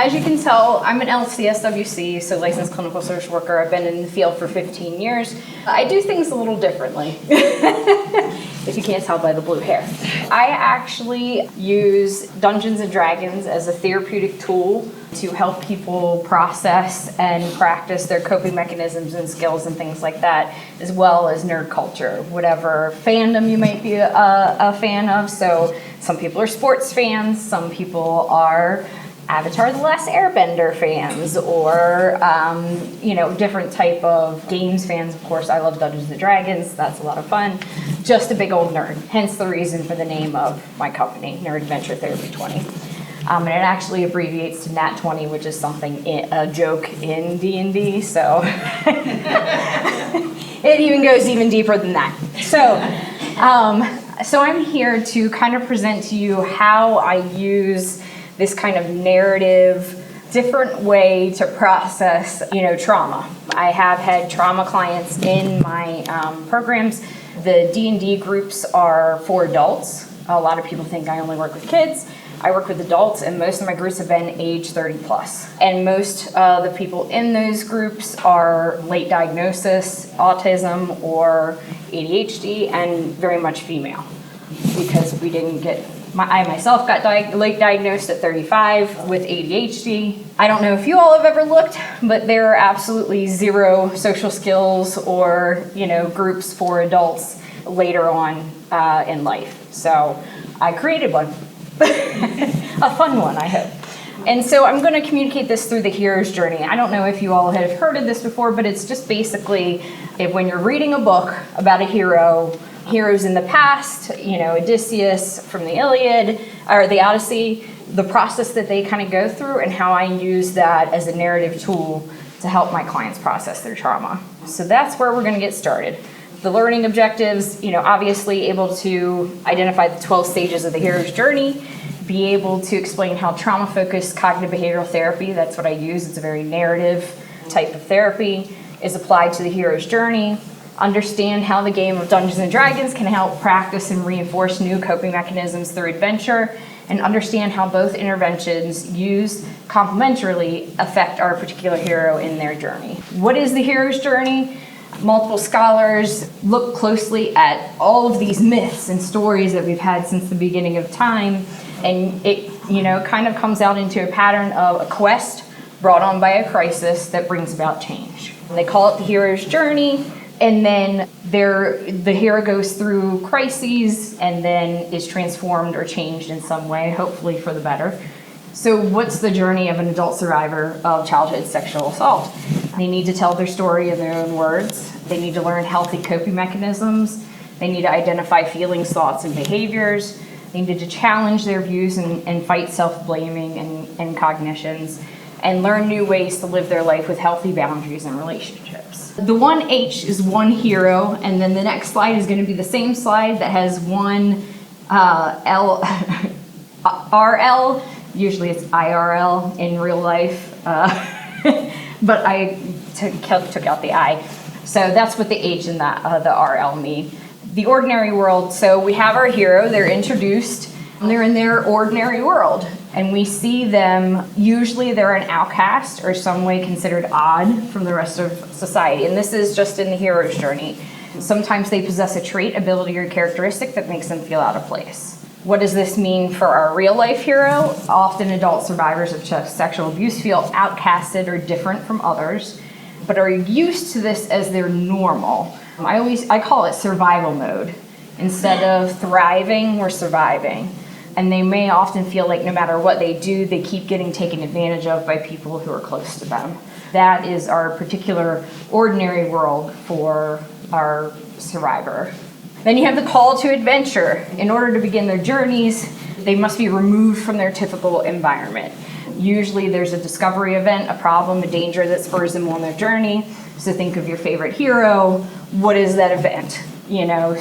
as you can tell, I'm an LCSWC, so licensed clinical social worker. I've been in the field for 15 years. I do things a little differently, if you can't tell by the blue hair. I actually use Dungeons and Dragons as a therapeutic tool to help people process and practice their coping mechanisms and skills and things like that, as well as nerd culture, whatever fandom you might be a fan of. So some people are sports fans, some people are Avatar: The Last Airbender fans, or different type of games fans. Of course, I love Dungeons and Dragons. That's a lot of fun. Just a big old nerd. Hence the reason for the name of my company, Nerd Adventure Therapy 20. And it actually abbreviates to Nat 20, which is a joke in D&D. So it even goes even deeper than that. So I'm here to kind of present to you how I use this kind of narrative, different way to process, trauma. I have had trauma clients in my programs. The D&D groups are for adults. A lot of people think I only work with kids. I work with adults, and most of my groups have been age 30 plus. And most of the people in those groups are late diagnosis, autism, or ADHD, and very much female. Because we didn't get, I myself got late diagnosed at 35 with ADHD. I don't know if you all have ever looked, but there are absolutely zero social skills or, groups for adults later on in life. So I created one. A fun one, I hope. And so I'm going to communicate this through the hero's journey. I don't know if you all have heard of this before, but it's just basically when you're reading a book about a hero, heroes in the past, Odysseus from the Iliad or the Odyssey, the process that they kind of go through and how I use that as a narrative tool to help my clients process their trauma. So that's where we're going to get started. The learning objectives, obviously able to identify the 12 stages of the hero's journey, be able to explain how trauma-focused cognitive behavioral therapy, that's what I use, it's a very narrative type of therapy, is applied to the hero's journey, understand how the game of Dungeons and Dragons can help practice and reinforce new coping mechanisms through adventure, and understand how both interventions used complementarily affect our particular hero in their journey. What is the hero's journey? Multiple scholars look closely at all of these myths and stories that we've had since the beginning of time, and it kind of comes out into a pattern of a quest brought on by a crisis that brings about change. They call it the hero's journey, and then the hero goes through crises and then is transformed or changed in some way, hopefully for the better. So what's the journey of an adult survivor of childhood sexual assault? They need to tell their story in their own words. They need to learn healthy coping mechanisms. They need to identify feelings, thoughts, and behaviors. They need to challenge their views and fight self-blaming and cognitions, and learn new ways to live their life with healthy boundaries and relationships. The 1H is one hero, and then the next slide is going to be the same slide that has one RL. Usually it's IRL in real life, but I took out the I. So that's what the H and the RL mean. The ordinary world, so we have our hero, they're introduced, and they're in their ordinary world. And we see them, usually they're an outcast or some way considered odd from the rest of society. And this is just in the hero's journey. Sometimes they possess a trait, ability, or characteristic that makes them feel out of place. What does this mean for our real life hero? Often adult survivors of sexual abuse feel outcasted or different from others, but are used to this as their normal. I call it survival mode. Instead of thriving, we're surviving. And they may often feel like no matter what they do, they keep getting taken advantage of by people who are close to them. That is our particular ordinary world for our survivor. Then you have the call to adventure. In order to begin their journeys, they must be removed from their typical environment. Usually there's a discovery event, a problem, a danger that spurs them on their journey. So think of your favorite hero. What is that event?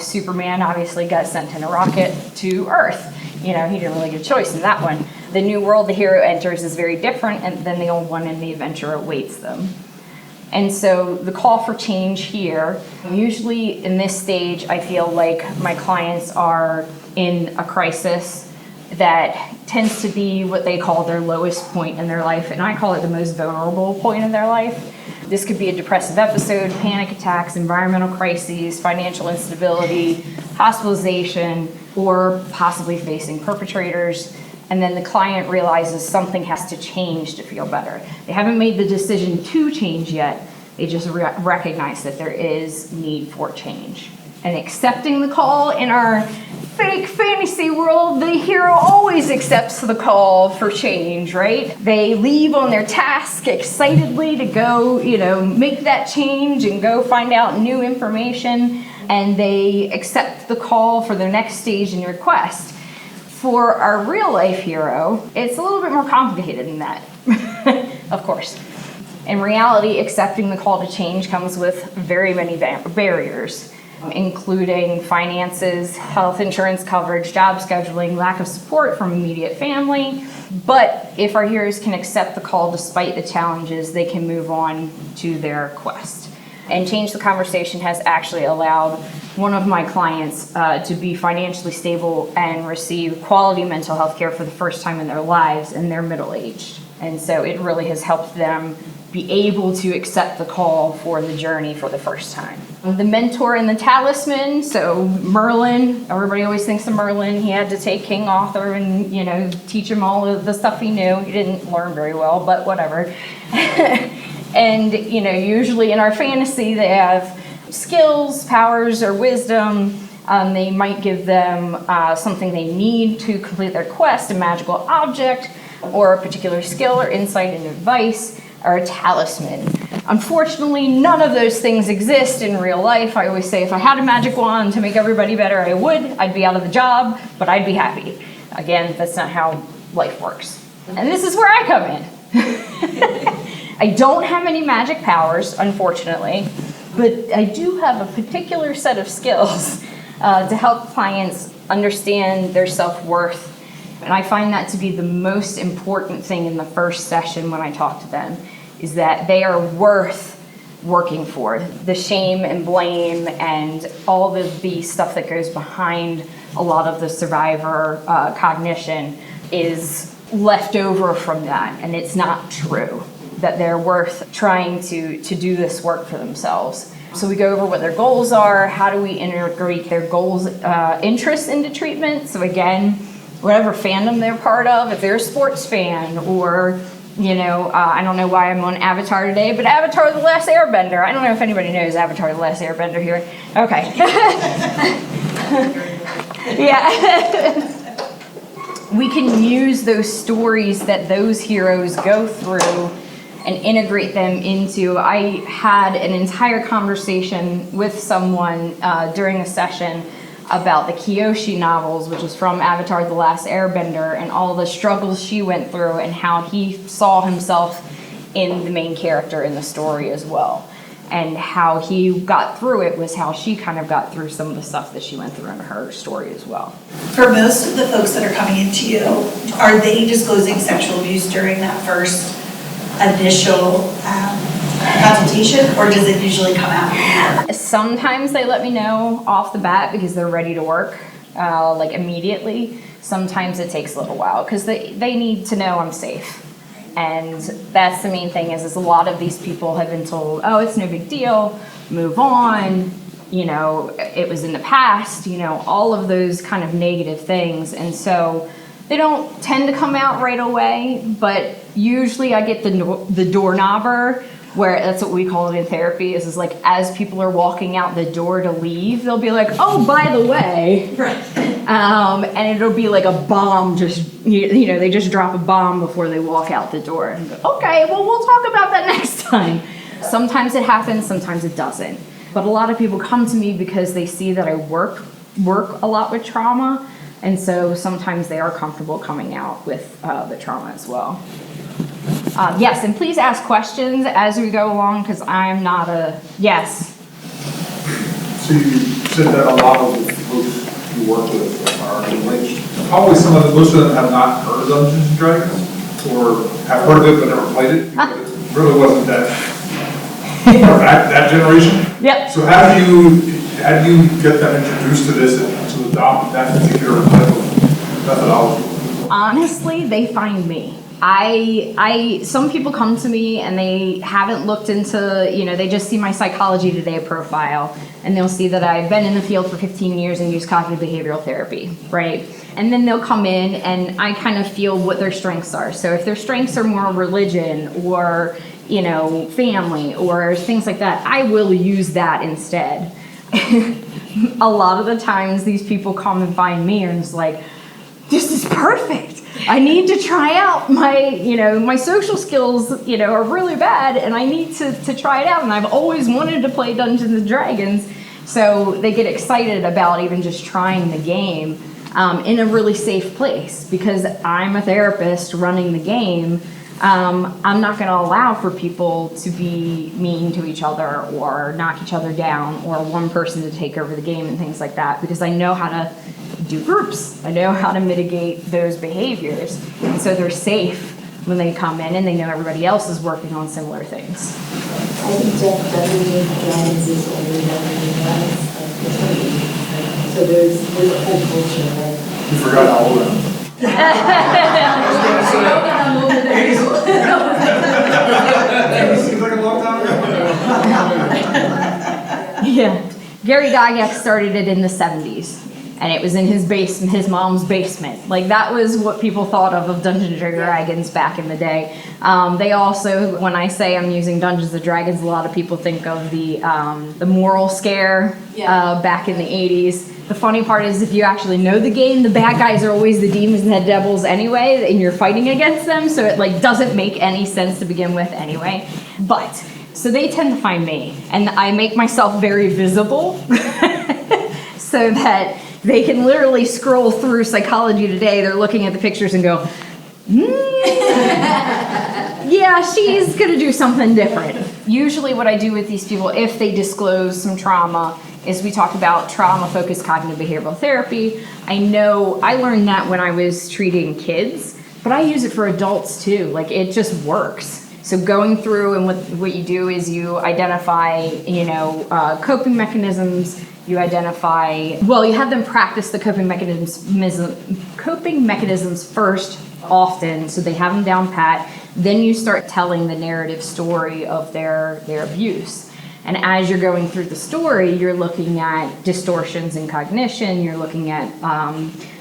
Superman obviously got sent in a rocket to Earth. He didn't really get a choice in that one. The new world the hero enters is very different than the old one, and the adventure awaits them. And so the call for change here, usually in this stage, I feel like my clients are in a crisis that tends to be what they call their lowest point in their life, and I call it the most vulnerable point in their life. This could be a depressive episode, panic attacks, environmental crises, financial instability, hospitalization, or possibly facing perpetrators. And then the client realizes something has to change to feel better. They haven't made the decision to change yet. They just recognize that there is need for change. And accepting the call in our fake fantasy world, the hero always accepts the call for change, right? They leave on their task excitedly to go, make that change and go find out new information, and they accept the call for their next stage in your quest. For our real life hero, it's a little bit more complicated than that, of course. In reality, accepting the call to change comes with very many barriers, including finances, health insurance coverage, job scheduling, lack of support from immediate family. But if our heroes can accept the call despite the challenges, they can move on to their quest. And Change the Conversation has actually allowed one of my clients to be financially stable and receive quality mental health care for the first time in their lives, and they're middle-aged. And so it really has helped them be able to accept the call for the journey for the first time. The mentor and the talisman, so Merlin, everybody always thinks of Merlin. He had to take King Arthur and, teach him all of the stuff he knew. He didn't learn very well, but whatever. And, usually in our fantasy, they have skills, powers, or wisdom. They might give them something they need to complete their quest, a magical object, or a particular skill or insight and advice, or a talisman. Unfortunately, none of those things exist in real life. I always say if I had a magic wand to make everybody better, I would. I'd be out of the job, but I'd be happy. Again, that's not how life works. And this is where I come in. I don't have any magic powers, unfortunately, but I do have a particular set of skills to help clients understand their self-worth. And I find that to be the most important thing in the first session when I talk to them, is that they are worth working for. The shame and blame and all of the stuff that goes behind a lot of the survivor cognition is left over from that, and it's not true that they're worth trying to do this work for themselves. So we go over what their goals are, how do we integrate their goals, interests into treatment. So again, whatever fandom they're part of, if they're a sports fan, or, I don't know why I'm on Avatar today, but Avatar: The Last Airbender. I don't know if anybody knows Avatar: The Last Airbender here. Okay. Yeah. We can use those stories that those heroes go through and integrate them into. I had an entire conversation with someone during a session about the Kyoshi novels, which is from Avatar: The Last Airbender, and all the struggles she went through and how he saw himself in the main character in the story as well. And how he got through it was how she kind of got through some of the stuff that she went through in her story as well. For most of the folks that are coming into you, are they disclosing sexual abuse during that first initial consultation, or does it usually come out? Sometimes they let me know off the bat because they're ready to work, like immediately. Sometimes it takes a little while because they need to know I'm safe. And that's the main thing is a lot of these people have been told, oh, it's no big deal, move on, it was in the past, all of those kind of negative things. And so they don't tend to come out right away, but usually I get the doorknobber, where that's what we call it in therapy, is like as people are walking out the door to leave, they'll be like, oh, by the way. Right. And it'll be like a bomb, they just drop a bomb before they walk out the door. And go, okay, well, we'll talk about that next time. Sometimes it happens, sometimes it doesn't. But a lot of people come to me because they see that I work a lot with trauma, and so sometimes they are comfortable coming out with the trauma as well. Yes, and please ask questions as we go along, because I'm not yes. So you said that a lot of the folks you work with are middle-aged. Probably most of them have not heard of Dungeons and Dragons, or have heard of it but never played it, because it really wasn't that generation. Yep. So how do you get them introduced to this and to adopt that particular type of methodology? honestly, they find me. Some people come to me and they haven't looked into, they just see my Psychology Today profile and they'll see that I've been in the field for 15 years and use cognitive behavioral therapy, right? And then they'll come in and I kind of feel what their strengths are. So if their strengths are more religion or, family or things like that, I will use that instead. A lot of the times these people come and find me and it's like, this is perfect. I need to try out my social skills, are really bad and I need to try it out. And I've always wanted to play Dungeons and Dragons. So they get excited about even just trying the game in a really safe place because I'm a therapist running the game. I'm not going to allow for people to be mean to each other or knock each other down or one person to take over the game and things like that because I know how to do groups. I know how to mitigate those behaviors. And so they're safe when they come in and they know everybody else is working on similar things. I think Jeff Dunning Dragons is older than anyone else. So there's a whole culture, right? You forgot how old I am. Seems like a long time ago. Yeah. Gary Gygax started it in the 70s. And it was in his basement, his mom's basement. Like that was what people thought of Dungeons and Dragons back in the day. They also, when I say I'm using Dungeons and Dragons, a lot of people think of the moral scare back in the 80s. The funny part is if you actually know the game, the bad guys are always the demons and the devils anyway, and you're fighting against them, so it doesn't make any sense to begin with anyway. But, so they tend to find me, and I make myself very visible so that they can literally scroll through Psychology Today. They're looking at the pictures and go, yeah, she's going to do something different. Usually what I do with these people, if they disclose some trauma, is we talk about trauma-focused cognitive behavioral therapy. I know I learned that when I was treating kids, but I use it for adults too. It just works. So going through and what you do is you identify, coping mechanisms. You have them practice the coping mechanisms first often, so they have them down pat. Then you start telling the narrative story of their abuse. And as you're going through the story, you're looking at distortions in cognition, you're looking at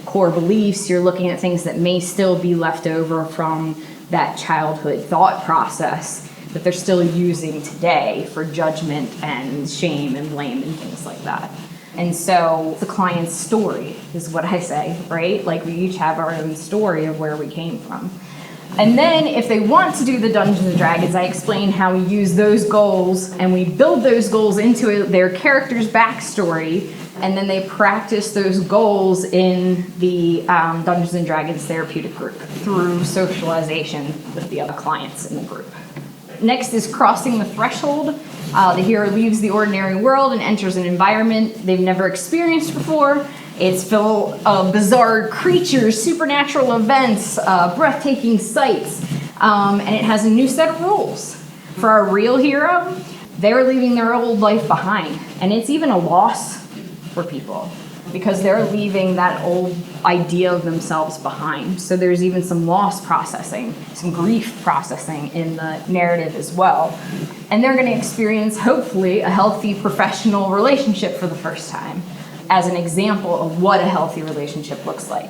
core beliefs, you're looking at things that may still be left over from that childhood thought process that they're still using today for judgment and shame and blame and things like that. And so the client's story is what I say, right? We each have our own story of where we came from. And then if they want to do the Dungeons and Dragons, I explain how we use those goals and we build those goals into their character's backstory, and then they practice those goals in the Dungeons and Dragons therapeutic group through socialization with the other clients in the group. Next is crossing the threshold. The hero leaves the ordinary world and enters an environment they've never experienced before. It's full of bizarre creatures, supernatural events, breathtaking sights, and it has a new set of rules. For our real hero, they're leaving their old life behind, and it's even a loss for people because they're leaving that old idea of themselves behind. So there's even some loss processing, some grief processing in the narrative as well. And they're going to experience, hopefully, a healthy professional relationship for the first time, as an example of what a healthy relationship looks like.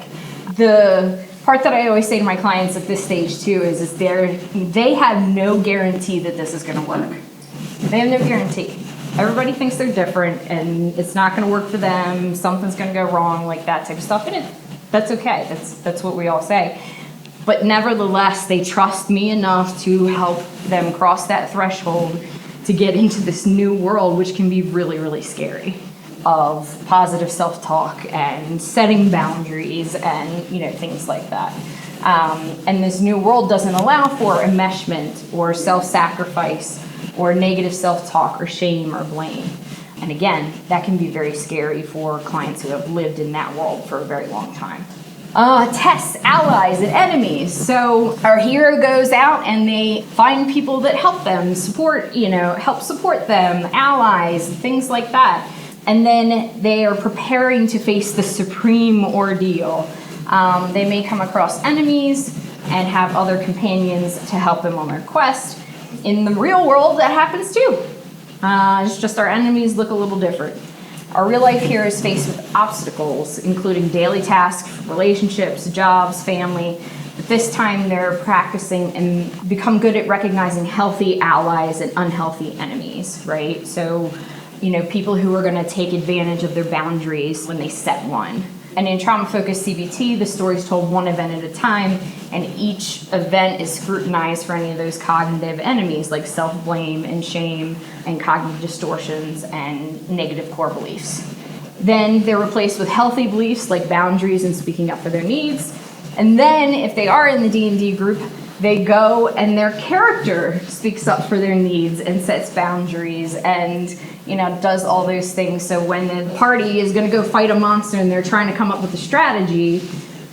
The part that I always say to my clients at this stage too is they have no guarantee that this is going to work. They have no guarantee. Everybody thinks they're different and it's not going to work for them, something's going to go wrong, that type of stuff, and that's okay. That's what we all say. But nevertheless, they trust me enough to help them cross that threshold to get into this new world, which can be really, really scary, of positive self-talk and setting boundaries and things like that. And this new world doesn't allow for enmeshment or self-sacrifice or negative self-talk or shame or blame. And again, that can be very scary for clients who have lived in that world for a very long time. Tests, allies, and enemies. So our hero goes out and they find people that help them, help support them, allies, things like that. And then they are preparing to face the supreme ordeal They may come across enemies and have other companions to help them on their quest. In the real world, that happens too. It's just our enemies look a little different. Our real life here is faced with obstacles, including daily tasks, relationships, jobs, family. But this time they're practicing and become good at recognizing healthy allies and unhealthy enemies, right? So, people who are going to take advantage of their boundaries when they set one. And in trauma-focused CBT, the story is told one event at a time, and each event is scrutinized for any of those cognitive enemies like self-blame and shame and cognitive distortions and negative core beliefs. Then they're replaced with healthy beliefs like boundaries and speaking up for their needs. And then if they are in the D&D group, they go and their character speaks up for their needs and sets boundaries and does all those things. So when the party is going to go fight a monster and they're trying to come up with a strategy,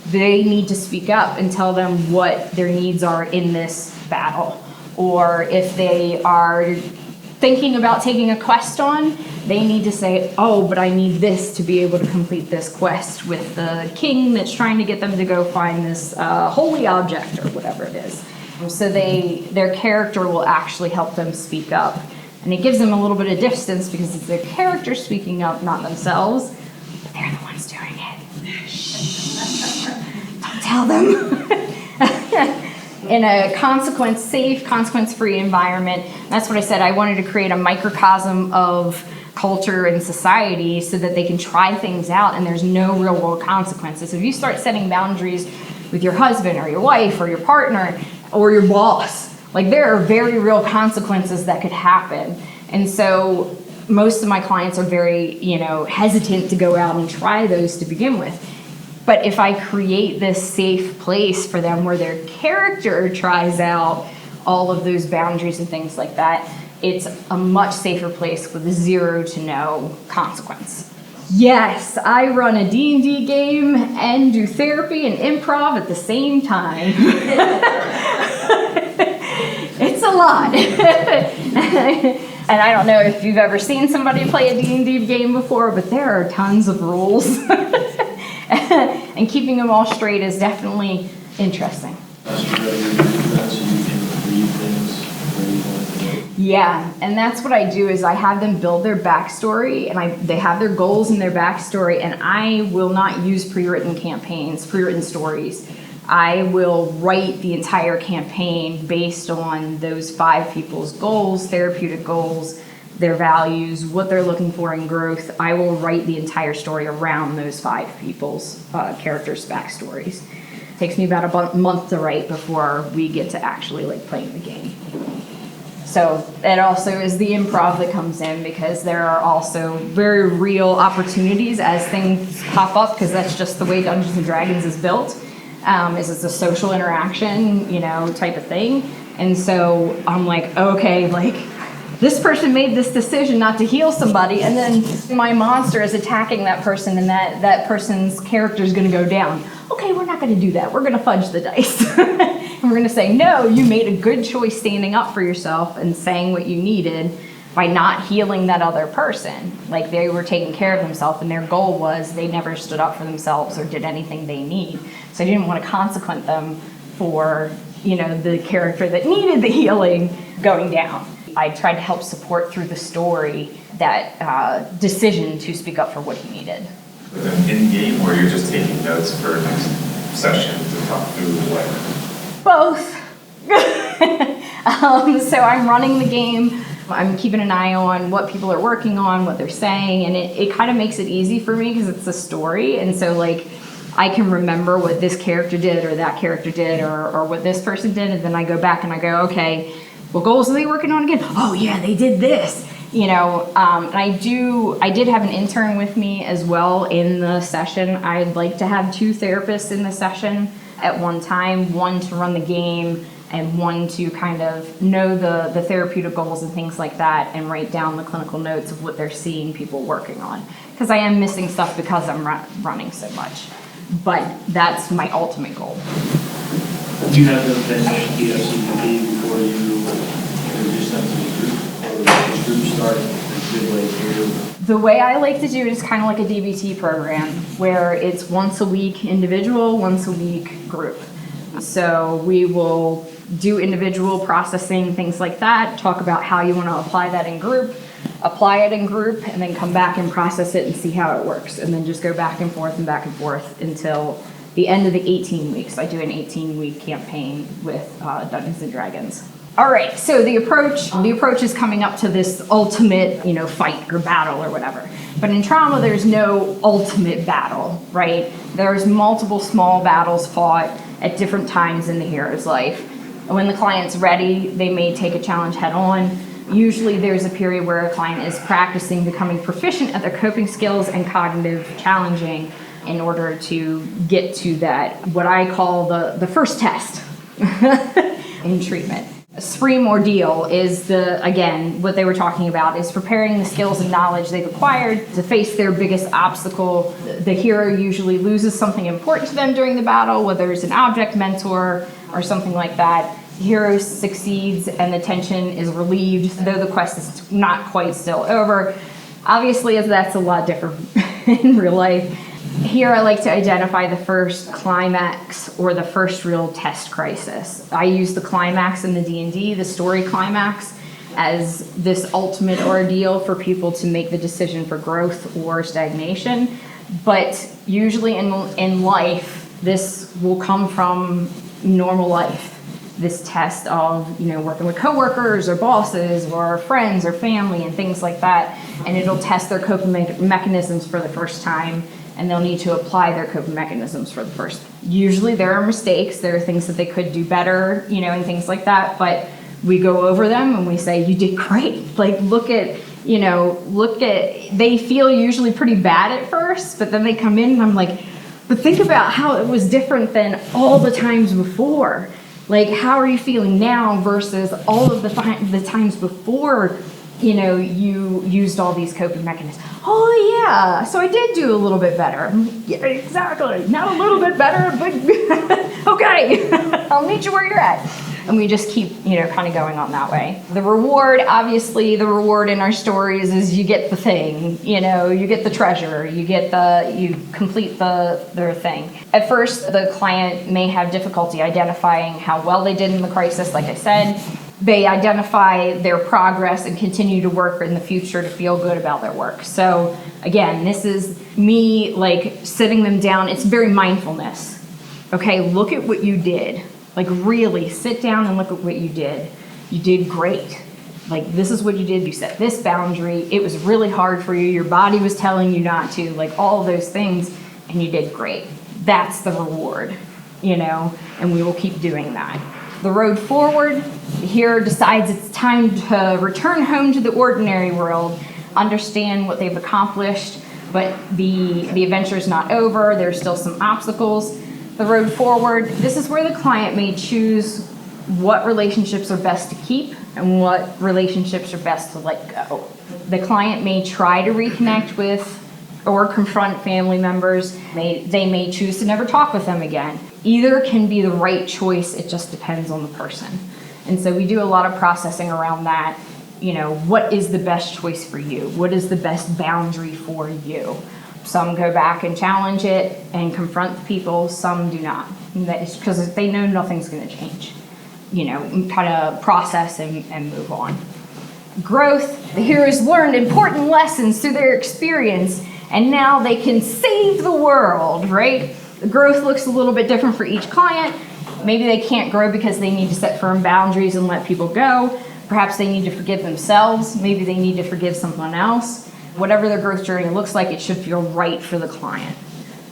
they need to speak up and tell them what their needs are in this battle. Or if they are thinking about taking a quest on, they need to say, oh, but I need this to be able to complete this quest with the king that's trying to get them to go find this holy object or whatever it is. So their character will actually help them speak up. And it gives them a little bit of distance because it's their character speaking up, not themselves. But they're the ones doing it. Shh. Don't tell them. In a safe, consequence-free environment. That's what I said. I wanted to create a microcosm of culture and society so that they can try things out and there's no real world consequences. If you start setting boundaries with your husband or your wife or your partner or your boss, there are very real consequences that could happen. And so most of my clients are very, hesitant to go out and try those to begin with. But if I create this safe place for them where their character tries out all of those boundaries and things like that, it's a much safer place with 0 to no consequence. Yes, I run a D&D game and do therapy and improv at the same time. It's a lot. And I don't know if you've ever seen somebody play a D&D game before, but there are tons of rules. And keeping them all straight is definitely interesting. Yeah, and that's what I do is I have them build their backstory and they have their goals and their backstory, and I will not use pre-written campaigns, pre-written stories. I will write the entire campaign based on those 5 people's goals, therapeutic goals, their values, what they're looking for in growth. I will write the entire story around those 5 people's characters' backstories. It takes me about a month to write before we get to actually playing the game. So it also is the improv that comes in because there are also very real opportunities as things pop up because that's just the way Dungeons and Dragons is built. Is it's a social interaction, type of thing. And so I'm this person made this decision not to heal somebody, and then my monster is attacking that person, and that person's character is going to go down. Okay, we're not going to do that. We're going to fudge the dice. And we're going to say, no, you made a good choice standing up for yourself and saying what you needed by not healing that other person. They were taking care of themselves, and their goal was they never stood up for themselves or did anything they need. So I didn't want to consequent them for, the character that needed the healing going down. I tried to help support through the story that decision to speak up for what he needed. In-game, where you're just taking notes for next session to talk through what? Both. So I'm running the game. I'm keeping an eye on what people are working on, what they're saying, and it kind of makes it easy for me because it's a story. And so I can remember what this character did or that character did or what this person did, and then I go back and I go, okay, what goals are they working on again? Oh yeah, they did this. And I did have an intern with me as well in the session. I'd like to have 2 therapists in the session at one time, one to run the game and one to kind of know the therapeutic goals and things like that and write down the clinical notes of what they're seeing people working on. Because I am missing stuff because I'm running so much. But that's my ultimate goal. Do you have them finish the FCPP before you introduce them to the group? Or does the group start midway through? The way I like to do it is kind of like a DBT program, where it's once a week individual, once a week group. So we will do individual processing, things like that, talk about how you want to apply that in group, apply it in group, and then come back and process it and see how it works. And then just go back and forth until the end of the 18 weeks. I do an 18-week campaign with Dungeons and Dragons. All right, so the approach is coming up to this ultimate, fight or battle or whatever. But in trauma, there's no ultimate battle, right? There's multiple small battles fought at different times in the hero's life. When the client's ready, they may take a challenge head on. Usually there's a period where a client is practicing becoming proficient at their coping skills and cognitive challenging in order to get to that, what I call the first test in treatment. A SPREAM ordeal is what they were talking about, is preparing the skills and knowledge they've acquired to face their biggest obstacle. The hero usually loses something important to them during the battle, whether it's an object, mentor, or something like that. The hero succeeds and the tension is relieved, though the quest is not quite still over. Obviously, that's a lot different in real life. Here I like to identify the first climax or the first real test crisis. I use the climax in the D&D, the story climax, as this ultimate ordeal for people to make the decision for growth or stagnation. But usually in life, this will come from normal life. This test of, working with coworkers or bosses or friends or family and things like that. And it'll test their coping mechanisms for the first time, and they'll need to apply their coping mechanisms for the first. Usually there are mistakes, there are things that they could do better, and things like that, but we go over them and we say, you did great. Like, they feel usually pretty bad at first, but then they come in and I'm like, but think about how it was different than all the times before. Like, how are you feeling now versus all of the times before, you used all these coping mechanisms? Oh yeah, so I did do a little bit better. Yeah, exactly. Not a little bit better, but okay, I'll meet you where you're at. And we just keep, kind of going on that way. The reward in our stories is you get the thing, you get the treasure, you complete their thing. At first, the client may have difficulty identifying how well they did in the crisis, like I said. They identify their progress and continue to work in the future to feel good about their work. So again, this is me sitting them down. It's very mindfulness. Okay, look at what you did. Really sit down and look at what you did. You did great. This is what you did. You set this boundary. It was really hard for you. Your body was telling you not to, all of those things, and you did great. That's the reward, and we will keep doing that. The road forward, the hero decides it's time to return home to the ordinary world, understand what they've accomplished, but the adventure's not over. There's still some obstacles. The road forward, this is where the client may choose what relationships are best to keep and what relationships are best to let go. The client may try to reconnect with or confront family members. They may choose to never talk with them again. Either can be the right choice, it just depends on the person. And so we do a lot of processing around that. What is the best choice for you? What is the best boundary for you? Some go back and challenge it and confront people, some do not. It's because they know nothing's gonna change. Kind of process and move on. Growth, the heroes learned important lessons through their experience, and now they can save the world, right? The growth looks a little bit different for each client. Maybe they can't grow because they need to set firm boundaries and let people go. Perhaps they need to forgive themselves. Maybe they need to forgive someone else. Whatever their growth journey looks like, it should feel right for the client.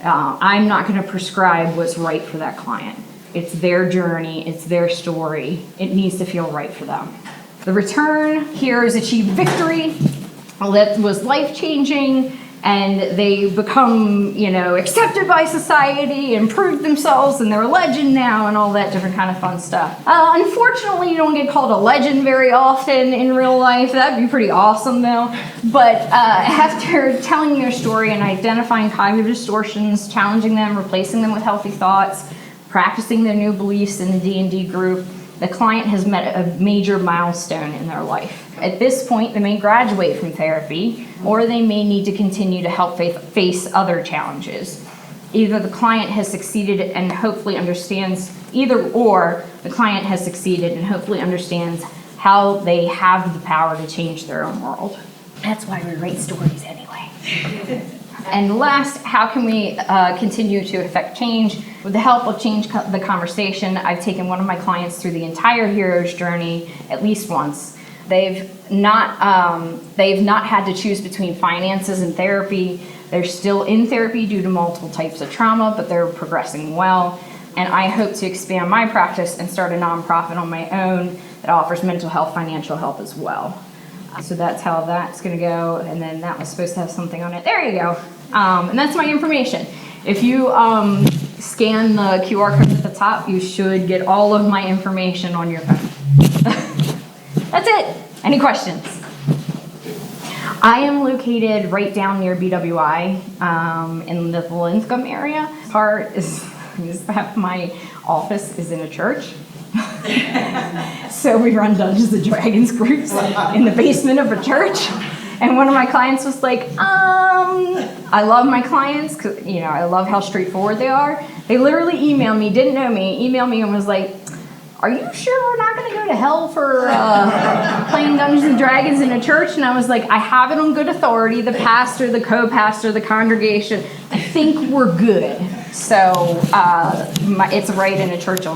I'm not going to prescribe what's right for that client. It's their journey, it's their story. It needs to feel right for them. The return, heroes achieve victory. That was life-changing, and they become, accepted by society and prove themselves, and they're a legend now, and all that different kind of fun stuff. Unfortunately, you don't get called a legend very often in real life. That'd be pretty awesome, though. But after telling their story and identifying cognitive distortions, challenging them, replacing them with healthy thoughts, practicing their new beliefs in the D&D group, the client has met a major milestone in their life. At this point, they may graduate from therapy, or they may need to continue to help face other challenges. Either the client has succeeded and hopefully understands, the client has succeeded and hopefully understands how they have the power to change their own world. That's why we write stories anyway. And last, how can we continue to affect change? With the help of Change the Conversation, I've taken one of my clients through the entire hero's journey at least once. They've not had to choose between finances and therapy. They're still in therapy due to multiple types of trauma, but they're progressing well. And I hope to expand my practice and start a nonprofit on my own that offers mental health, financial help as well. So that's how that's gonna go. And then that was supposed to have something on it. There you go. And that's my information. If you scan the QR code at the top, you should get all of my information on your phone. That's it. Any questions? I am located right down near BWI in the Linthicum area. Part is my office is in a church. So we run Dungeons and Dragons groups in the basement of a church. And one of my clients was like, I love my clients because, I love how straightforward they are. They literally emailed me, didn't know me, emailed me and was like, are you sure we're not going to go to hell for playing Dungeons and Dragons in a church? And I was like, I have it on good authority. The pastor, the co-pastor, the congregation, I think we're good. So it's right in a church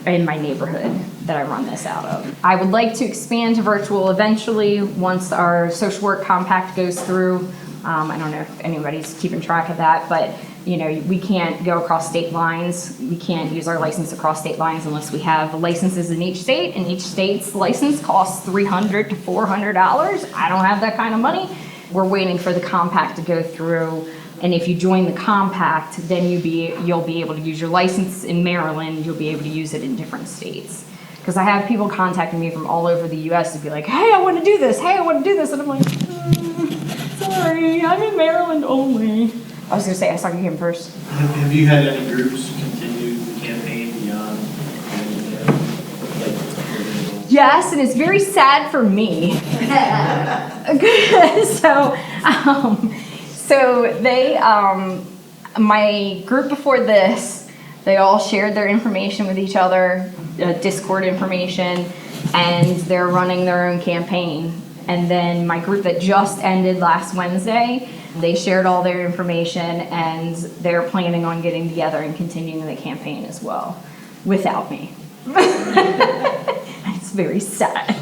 in my neighborhood that I run this out of. I would like to expand to virtual eventually once our social work compact goes through. I don't know if anybody's keeping track of that, but we can't go across state lines. We can't use our license across state lines unless we have licenses in each state, and each state's license costs $300 to $400. I don't have that kind of money. We're waiting for the compact to go through, and if you join the compact, then you'll be able to use your license in Maryland. You'll be able to use it in different states. Because I have people contacting me from all over the U.S. to be like, hey, I want to do this. Hey, I want to do this. And I'm like, sorry, I'm in Maryland only. I was going to say, I saw you here first. Have you had any groups continue the campaign beyond? Yes, and it's very sad for me. So they, my group before this, they all shared their information with each other, Discord information, and they're running their own campaign. And then my group that just ended last Wednesday, they shared all their information and they're planning on getting together and continuing the campaign as well, without me. It's very sad.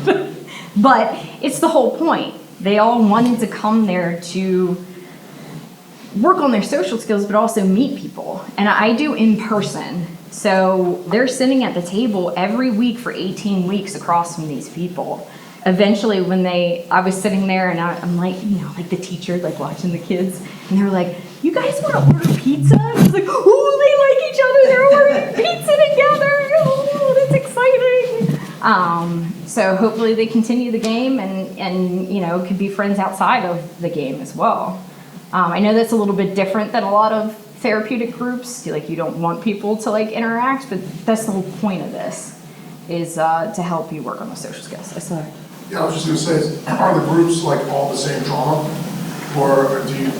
But it's the whole point. They all wanted to come there to work on their social skills, but also meet people. And I do in person. So they're sitting at the table every week for 18 weeks across from these people. Eventually I was sitting there and I'm like, like the teacher, like watching the kids, and they're like, you guys want to order pizza? And I was like, oh, they like each other, they're ordering pizza together, oh, that's exciting. So hopefully they continue the game and could be friends outside of the game as well. I know that's a little bit different than a lot of therapeutic groups, like you don't want people to like interact, but that's the whole point of this, is to help you work on the social skills. Yeah, I was just gonna say, are the groups like all the same trauma, or do you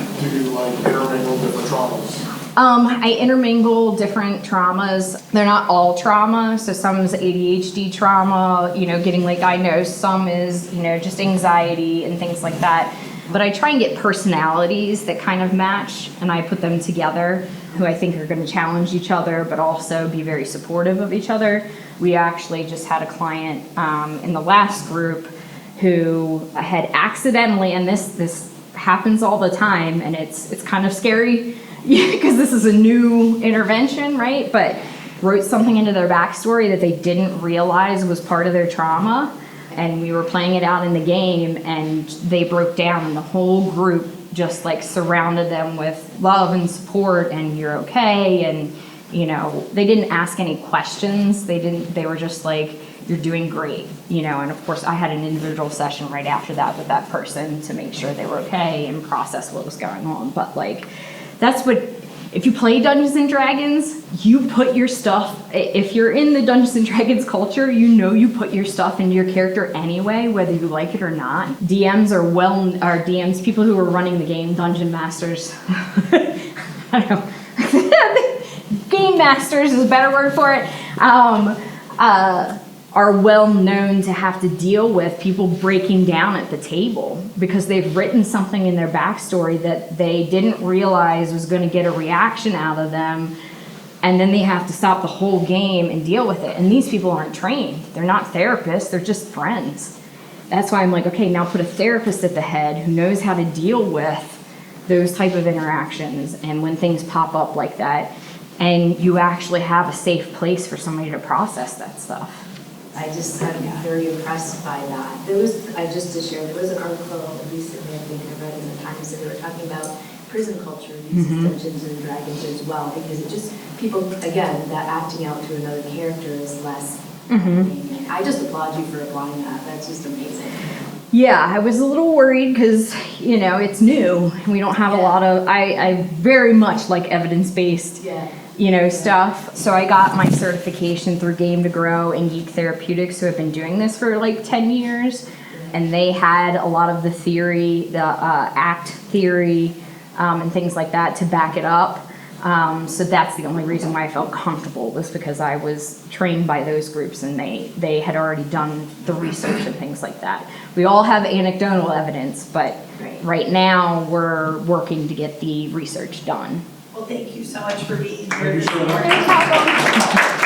like intermingle different traumas? I intermingle different traumas. They're not all trauma, so some is ADHD trauma, getting like diagnosed, some is, just anxiety and things like that. But I try and get personalities that kind of match, and I put them together, who I think are gonna challenge each other, but also be very supportive of each other. We actually just had a client in the last group who had accidentally, and this happens all the time, and it's kind of scary because this is a new intervention, right? But wrote something into their backstory that they didn't realize was part of their trauma. And we were playing it out in the game, and they broke down, and the whole group just like surrounded them with love and support, and you're okay. And they didn't ask any questions. They were just like, you're doing great, and of course I had an individual session right after that with that person to make sure they were okay and process what was going on. But like, that's what if you play Dungeons and Dragons, you put your stuff, if you're in the Dungeons and Dragons culture, you know you put your stuff into your character anyway, whether you like it or not. DMs are DMs, people who are running the game, dungeon masters. I don't know. Game masters is a better word for it. Are well known to have to deal with people breaking down at the table because they've written something in their backstory that they didn't realize was going to get a reaction out of them, and then they have to stop the whole game and deal with it. And these people aren't trained. They're not therapists, they're just friends. That's why I'm like, okay, now put a therapist at the head who knows how to deal with those type of interactions and when things pop up like that, and you actually have a safe place for somebody to process that stuff. I just, I'm very impressed by that. There was, just to share, there was an article recently, I think I read in the Times, that they were talking about prison culture uses Dungeons and Dragons as well, because it just, people, again, that acting out to another character is less. I just applaud you for applying that. That's just amazing. Yeah, I was a little worried because, you know, it's new. We don't have a lot of, I very much like evidence-based, you know, stuff. So I got my certification through Game to Grow and Geek Therapeutics, who have been doing this for like 10 years. And they had a lot of the theory, the ACT theory, and things like that to back it up. So that's the only reason why I felt comfortable, was because I was trained by those groups and they had already done the research and things like that. We all have anecdotal evidence, but right now we're working to get the research done. Well, thank you so much for being Thank you here. so much. No problem.